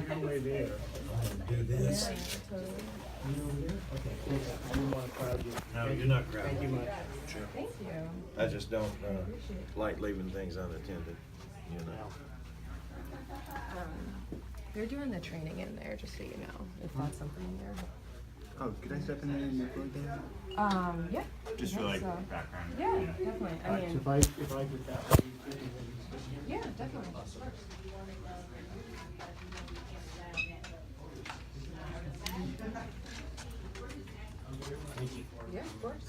Come right there. Do this. You over there? Okay, cool. I didn't want to crowd you. No, you're not crowded. Thank you much. Sure. Thank you. I just don't like leaving things unattended, you know. They're doing the training in there, just so you know, if that's something there. Oh, could I step in there and record that? Yeah. Just for I like think so. background. Yeah, definitely. I Alright, so mean, if I did that, would you do it? yeah, definitely. Thank you. Yeah, of course.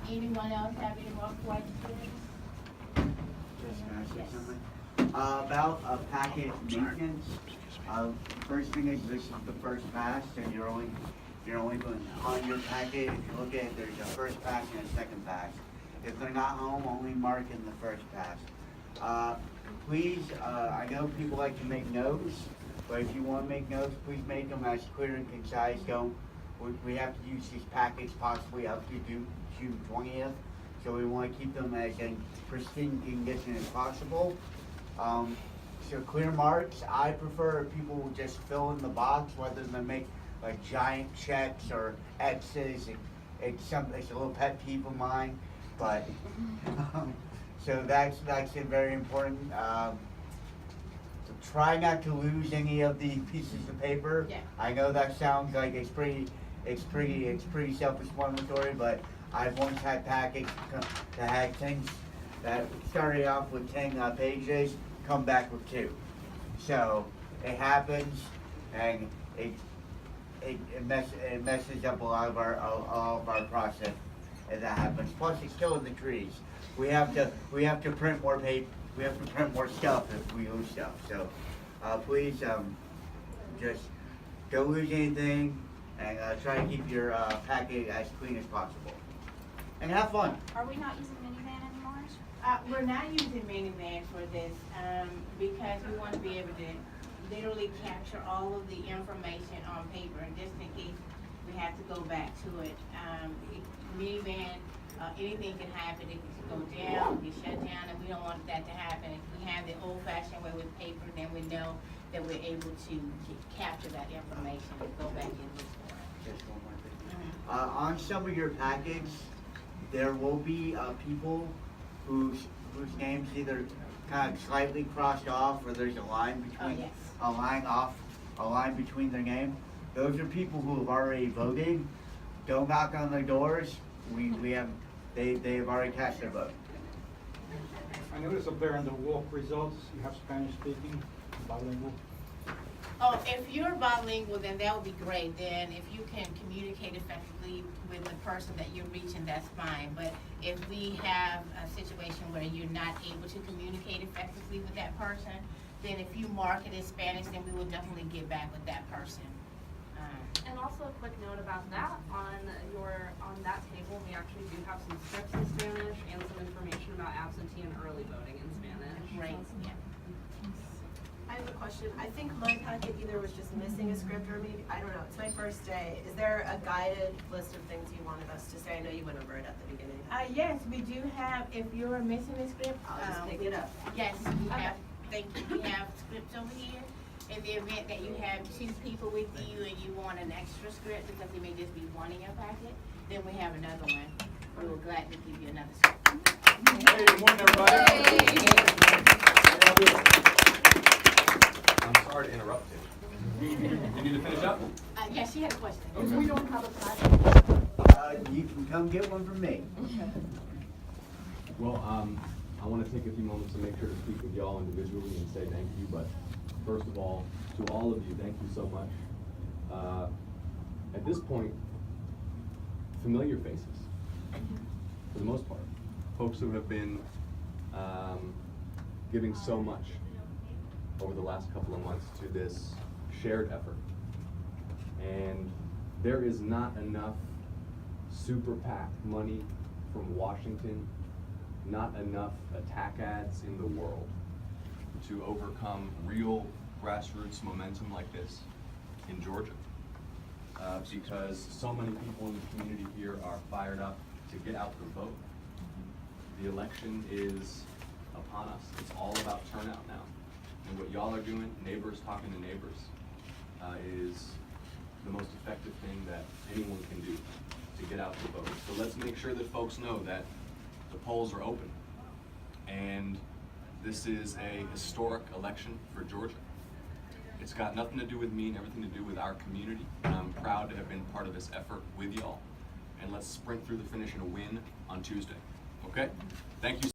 Anyone else have any more questions? Can I say something? About packet maintenance. First thing is, this is the first pass, and you're only going on your packet. If you look at it, there's a first pass and a second pass. If they're not home, only mark in the first pass. Please, I know people like to make notes, but if you want to make notes, please make them as clear and concise. We have to use these packets possibly up to June 20th, so we want to keep them as in pristine condition as possible. So clear marks, I prefer people will just fill in the box rather than make like giant checks or X's. It's a little pet peeve of mine, but so that's very important. So try not to lose any of the pieces of paper. Yeah. I know that sounds like it's pretty self-explanatory, but I've once had packets that had things that started off with 10 pages, come back with 2. So it happens, and it messes up a lot of our process as that happens. Plus, it's killing the trees. We have to print more paper. We have to print more stuff if we lose stuff. So please just don't lose anything, and try to keep your packet as clean as possible. And have fun. Are we not using minivan anymore? We're not using minivan for this, because we want to be able to literally capture all of the information on paper, and just in case we have to go back to it. Minivan, anything can happen. It can go down, get shut down, and we don't want that to happen. If we have the old-fashioned way with paper, then we know that we're able to capture that information and go back and look for it. Just one more thing. On some of your packets, there will be people whose names either kind of slightly crossed off, or there's a line between yes. a line between their name. Those are people who have already voted. Don't knock on their doors. They have already cast their vote. I noticed up there in the walk results, you have Spanish speaking, bilingual. Oh, if you're bilingual, then that would be great. Then if you can communicate effectively with the person that you're reaching, that's fine. But if we have a situation where you're not able to communicate effectively with that person, then if you mark it in Spanish, then we will definitely get back with that person. And also a quick note about that, on that table, we actually do have some scripts in Spanish and some information about absentee and early voting in Spanish. Right, yeah. I have a question. I think my packet either was just missing a script, or maybe, I don't know, it's my first day. Is there a guided list of things you wanted us to say? I know you went over it at the beginning. Yes, we do have, if you're missing a script. I'll just pick it up. Yes, we have, thank you, we have scripts over here. In the event that you have 2 people with you and you want an extra script, because there may just be one in your packet, then we have another one. We will gladly give you another script. Hey, good morning, everybody. I'm sorry to interrupt you. You need to finish up? Yes, she had a question. If we don't have a packet. You can come get one from me. Well, I want to take a few moments to make sure to speak with y'all individually and say thank you, but first of all, to all of you, thank you so much. At this point, familiar faces, for the most part. Folks who have been giving so much over the last couple of months to this shared effort. And there is not enough super PAC money from Washington, not enough attack ads in the world to overcome real grassroots momentum like this in Georgia. Because so many people in the community here are fired up to get out the vote. The election is upon us. It's all about turnout now. And what y'all are doing, neighbors talking to neighbors, is the most effective thing that anyone can do to get out the vote. So let's make sure that folks know that the polls are open. And this is a historic election for Georgia. It's got nothing to do with me and everything to do with our community. And I'm proud to have been part of this effort with y'all. And let's sprint through the finish and a win on Tuesday. Okay? Thank you.